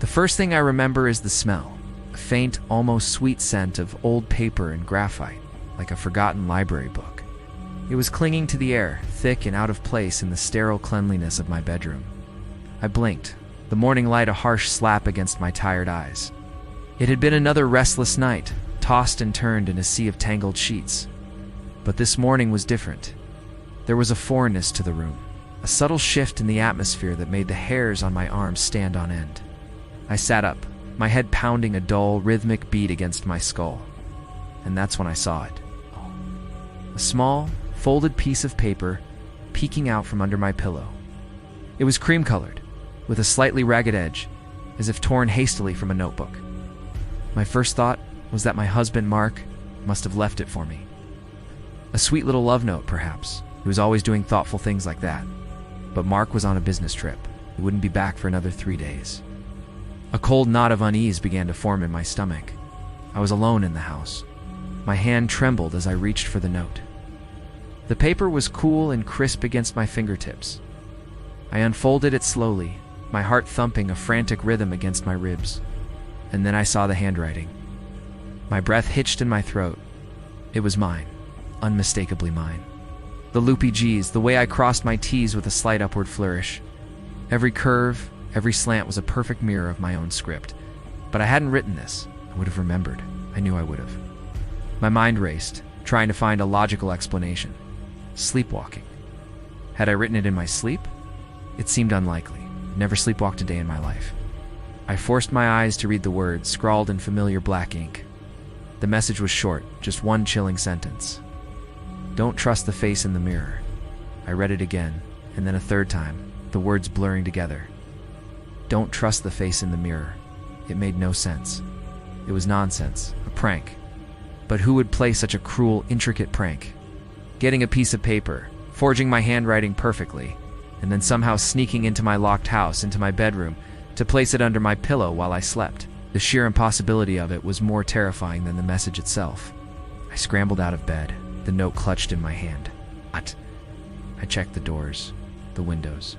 The first thing I remember is the smell, a faint, almost sweet scent of old paper and graphite, like a forgotten library book. It was clinging to the air, thick and out of place in the sterile cleanliness of my bedroom. I blinked, the morning light a harsh slap against my tired eyes. It had been another restless night, tossed and turned in a sea of tangled sheets. But this morning was different. There was a foreignness to the room, a subtle shift in the atmosphere that made the hairs on my arms stand on end. I sat up, my head pounding a dull, rhythmic beat against my skull. And that's when I saw it. A small, folded piece of paper peeking out from under my pillow. It was cream-colored, with a slightly ragged edge, as if torn hastily from a notebook. My first thought was that my husband, Mark, must have left it for me. A sweet little love note, perhaps. He was always doing thoughtful things like that. But Mark was on a business trip. He wouldn't be back for another 3 days. A cold knot of unease began to form in my stomach. I was alone in the house. My hand trembled as I reached for the note. The paper was cool and crisp against my fingertips. I unfolded it slowly, my heart thumping a frantic rhythm against my ribs. And then I saw the handwriting. My breath hitched in my throat. It was mine, unmistakably mine. The loopy G's, the way I crossed my T's with a slight upward flourish. Every curve, every slant was a perfect mirror of my own script. But I hadn't written this. I would have remembered. I knew I would have. My mind raced, trying to find a logical explanation. Sleepwalking. Had I written it in my sleep? It seemed unlikely. Never sleepwalked a day in my life. I forced my eyes to read the words, scrawled in familiar black ink. The message was short, just one chilling sentence. Don't trust the face in the mirror. I read it again, and then a third time, the words blurring together. Don't trust the face in the mirror. It made no sense. It was nonsense, a prank. But who would play such a cruel, intricate prank? Getting a piece of paper, forging my handwriting perfectly, and then somehow sneaking into my locked house, into my bedroom, to place it under my pillow while I slept. The sheer impossibility of it was more terrifying than the message itself. I scrambled out of bed, the note clutched in my hand. What? I checked the doors, the windows.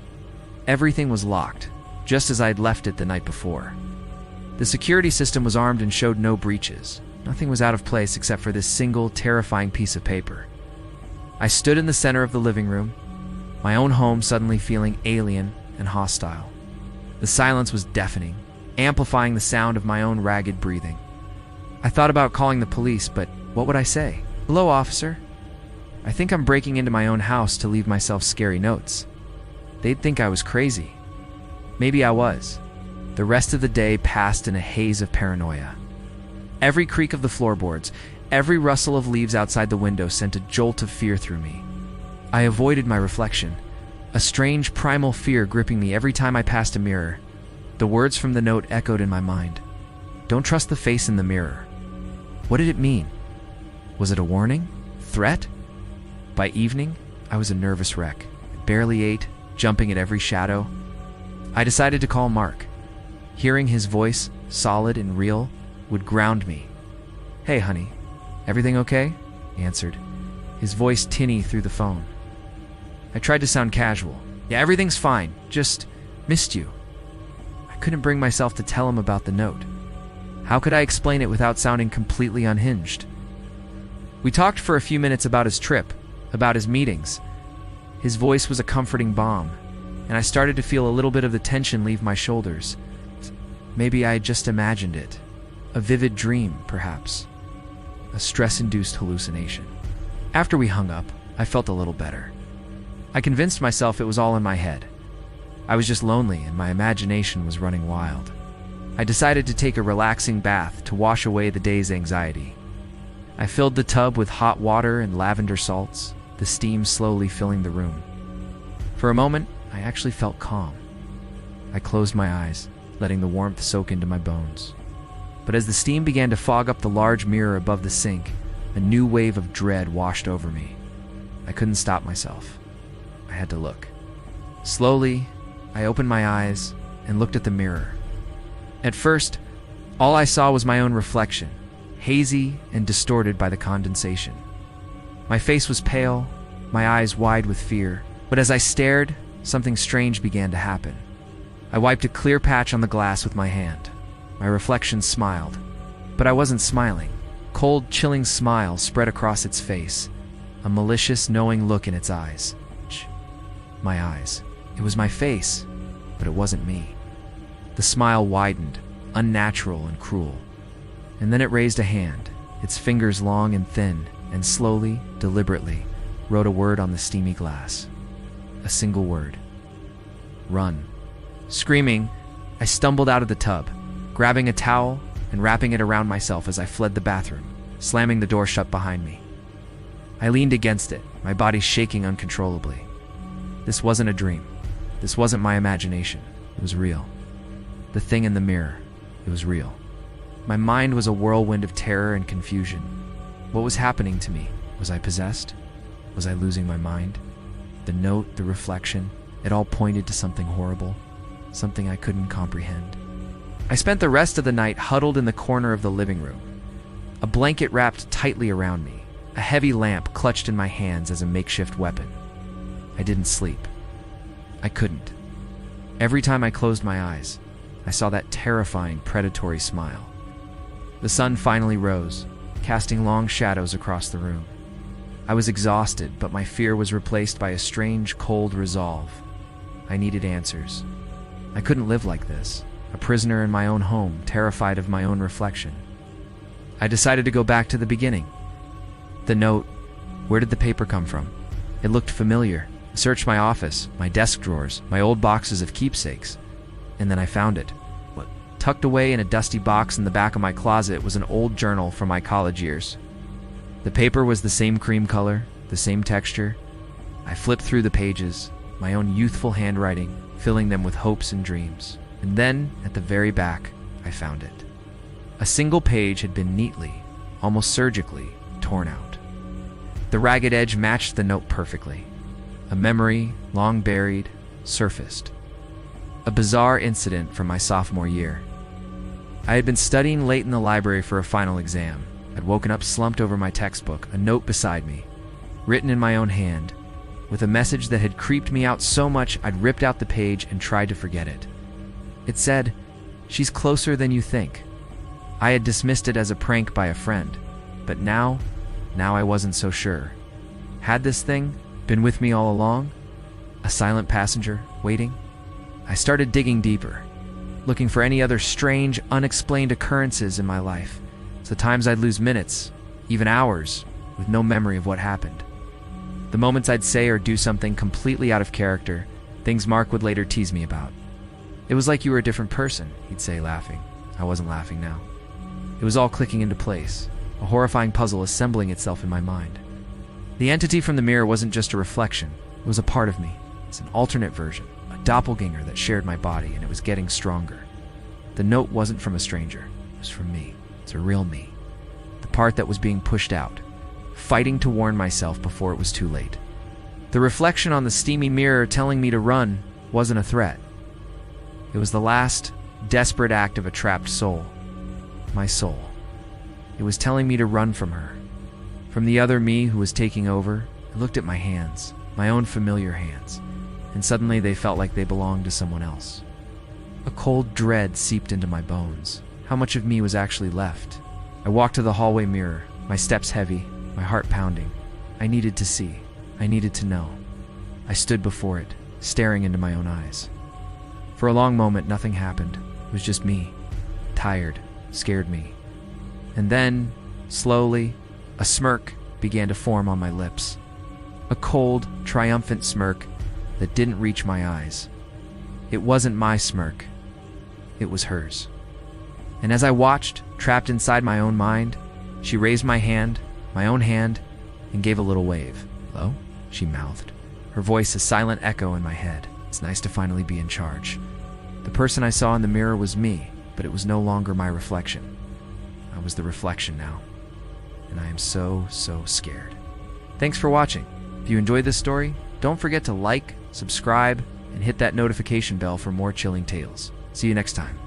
Everything was locked, just as I'd left it the night before. The security system was armed and showed no breaches. Nothing was out of place except for this single, terrifying piece of paper. I stood in the center of the living room, my own home suddenly feeling alien and hostile. The silence was deafening, amplifying the sound of my own ragged breathing. I thought about calling the police, but what would I say? Hello, officer. I think I'm breaking into my own house to leave myself scary notes. They'd think I was crazy. Maybe I was. The rest of the day passed in a haze of paranoia. Every creak of the floorboards, every rustle of leaves outside the window sent a jolt of fear through me. I avoided my reflection, a strange primal fear gripping me every time I passed a mirror. The words from the note echoed in my mind. Don't trust the face in the mirror. What did it mean? Was it a warning? Threat? By evening, I was a nervous wreck. I barely ate, jumping at every shadow. I decided to call Mark. Hearing his voice, solid and real, would ground me. Hey, honey, everything okay? He answered, his voice tinny through the phone. I tried to sound casual. Yeah, everything's fine. Just missed you. I couldn't bring myself to tell him about the note. How could I explain it without sounding completely unhinged? We talked for a few minutes about his trip, about his meetings. His voice was a comforting balm, and I started to feel a little bit of the tension leave my shoulders. Maybe I had just imagined it. A vivid dream, perhaps. A stress-induced hallucination. After we hung up, I felt a little better. I convinced myself it was all in my head. I was just lonely and my imagination was running wild. I decided to take a relaxing bath to wash away the day's anxiety. I filled the tub with hot water and lavender salts, the steam slowly filling the room. For a moment, I actually felt calm. I closed my eyes, letting the warmth soak into my bones. But as the steam began to fog up the large mirror above the sink, a new wave of dread washed over me. I couldn't stop myself. I had to look. Slowly, I opened my eyes and looked at the mirror. At first, all I saw was my own reflection, hazy and distorted by the condensation. My face was pale, my eyes wide with fear, but as I stared, something strange began to happen. I wiped a clear patch on the glass with my hand. My reflection smiled, but I wasn't smiling. Cold, chilling smile spread across its face, a malicious, knowing look in its eyes. My eyes. It was my face, but it wasn't me. The smile widened, unnatural and cruel. And then it raised a hand, its fingers long and thin, and slowly, deliberately, wrote a word on the steamy glass. A single word. Run. Screaming, I stumbled out of the tub, grabbing a towel and wrapping it around myself as I fled the bathroom, slamming the door shut behind me. I leaned against it, my body shaking uncontrollably. This wasn't a dream. This wasn't my imagination. It was real. The thing in the mirror, it was real. My mind was a whirlwind of terror and confusion. What was happening to me? Was I possessed? Was I losing my mind? The note, the reflection, it all pointed to something horrible, something I couldn't comprehend. I spent the rest of the night huddled in the corner of the living room, a blanket wrapped tightly around me, a heavy lamp clutched in my hands as a makeshift weapon. I didn't sleep. I couldn't. Every time I closed my eyes, I saw that terrifying, predatory smile. The sun finally rose, casting long shadows across the room. I was exhausted, but my fear was replaced by a strange, cold resolve. I needed answers. I couldn't live like this, a prisoner in my own home, terrified of my own reflection. I decided to go back to the beginning. The note, where did the paper come from? It looked familiar. I searched my office, my desk drawers, my old boxes of keepsakes, and then I found it. Tucked away in a dusty box in the back of my closet was an old journal from my college years. The paper was the same cream color, the same texture. I flipped through the pages, my own youthful handwriting, filling them with hopes and dreams. And then, at the very back, I found it. A single page had been neatly, almost surgically, torn out. The ragged edge matched the note perfectly. A memory, long buried, surfaced. A bizarre incident from my sophomore year. I had been studying late in the library for a final exam. I'd woken up slumped over my textbook, a note beside me, written in my own hand, with a message that had creeped me out so much I'd ripped out the page and tried to forget it. It said, "She's closer than you think." I had dismissed it as a prank by a friend, but now I wasn't so sure. Had this thing been with me all along? A silent passenger, waiting? I started digging deeper, looking for any other strange, unexplained occurrences in my life. The times I'd lose minutes, even hours, with no memory of what happened. The moments I'd say or do something completely out of character, things Mark would later tease me about. "It was like you were a different person," he'd say, laughing. I wasn't laughing now. It was all clicking into place, a horrifying puzzle assembling itself in my mind. The entity from the mirror wasn't just a reflection, it was a part of me. It's an alternate version, a doppelganger that shared my body, and it was getting stronger. The note wasn't from a stranger, it was from me. It's a real me. The part that was being pushed out, fighting to warn myself before it was too late. The reflection on the steamy mirror telling me to run wasn't a threat. It was the last, desperate act of a trapped soul. My soul. It was telling me to run from her. From the other me who was taking over, I looked at my hands, my own familiar hands, and suddenly they felt like they belonged to someone else. A cold dread seeped into my bones. How much of me was actually left? I walked to the hallway mirror, my steps heavy, my heart pounding. I needed to see. I needed to know. I stood before it, staring into my own eyes. For a long moment, nothing happened. It was just me. Tired, scared me. And then, slowly, a smirk began to form on my lips. A cold, triumphant smirk that didn't reach my eyes. It wasn't my smirk. It was hers. And as I watched, trapped inside my own mind, she raised my own hand, and gave a little wave. "Hello?" she mouthed, her voice a silent echo in my head. It's nice to finally be in charge. The person I saw in the mirror was me, but it was no longer my reflection. I was the reflection now, and I am so scared. Thanks for watching. If you enjoyed this story, don't forget to like, subscribe, and hit that notification bell for more chilling tales. See you next time.